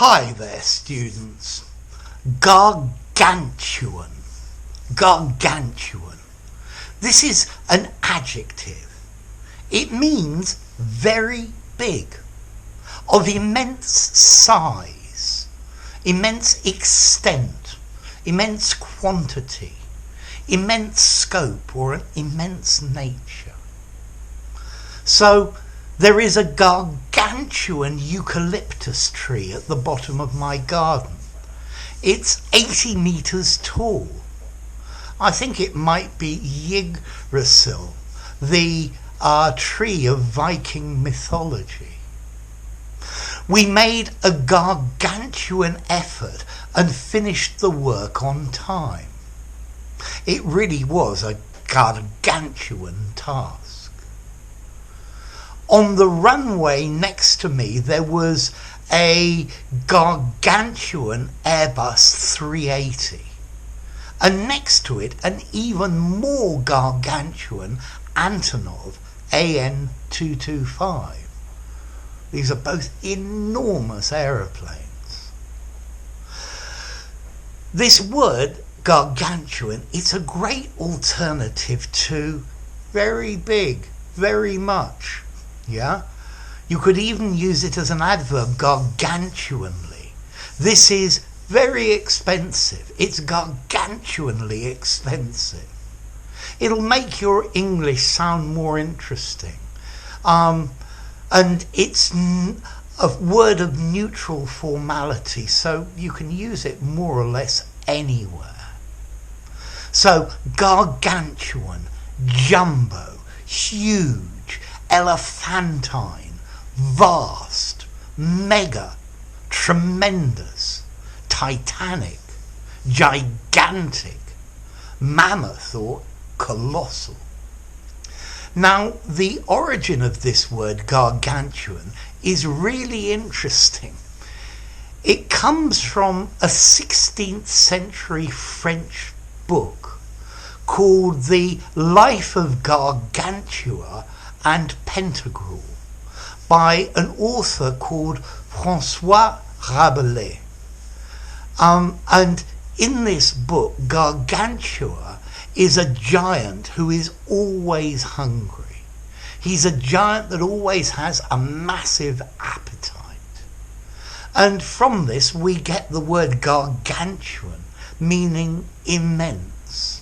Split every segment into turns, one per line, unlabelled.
Hi there, students. Gargantuan. Gargantuan. This is an adjective. It means very big, of immense size, immense extent, immense quantity, immense scope, or an immense nature. So there is a gargantuan eucalyptus tree at the bottom of my garden. It's 80 meters tall. I think it might be Yggdrasil, the tree of Viking mythology. We made a gargantuan effort and finished the work on time. It really was a gargantuan task. On the runway next to me there was a gargantuan Airbus 380, and next to it an even more gargantuan Antonov AN 225. These are both enormous aeroplanes. This word gargantuan, it's a great alternative to very big, very much. Yeah? You could even use it as an adverb, gargantuanly. This is very expensive. It's gargantuanly expensive. It'll make your English sound more interesting. And it's a word of neutral formality, so you can use it more or less anywhere. So, gargantuan, jumbo, huge, elephantine, vast, mega, tremendous, titanic, gigantic, mammoth or colossal. Now, the origin of this word gargantuan is really interesting. It comes from a 16th century French book called The Life of Gargantua and Pantagruel by an author called François Rabelais. And in this book, Gargantua is a giant who is always hungry. He's a giant that always has a massive appetite. And from this we get the word gargantuan, meaning immense.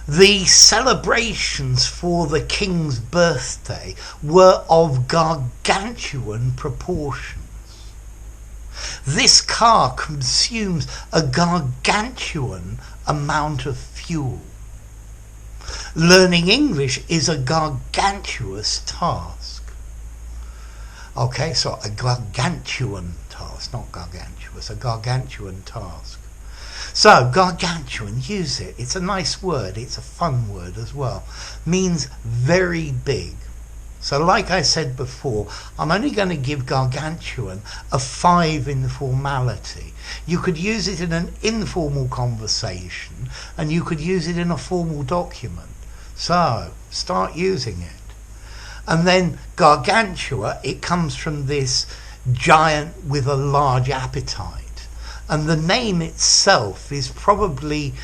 The celebrations for the king's birthday were of gargantuan proportions. This car consumes a gargantuan amount of fuel. Learning English is a gargantuous task. Okay, so a gargantuan task, not gargantuous, a gargantuan task. So, gargantuan, use it. It's a nice word. It's a fun word as well. Means very big. So, like I said before, I'm only going to give gargantuan a 5 in formality. You could use it in an informal conversation, and you could use it in a formal document. So, start using it. And then gargantua, it comes from this giant with a large appetite. And the name itself is probably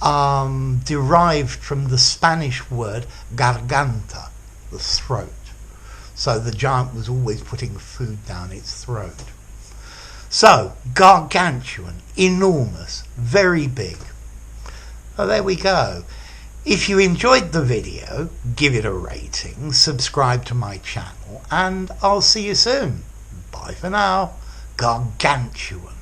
derived from the Spanish word garganta, the throat. So the giant was always putting food down its throat. So, gargantuan, enormous, very big. So there we go. If you enjoyed the video, give it a rating, subscribe to my channel, and I'll see you soon. Bye for now. Gargantuan.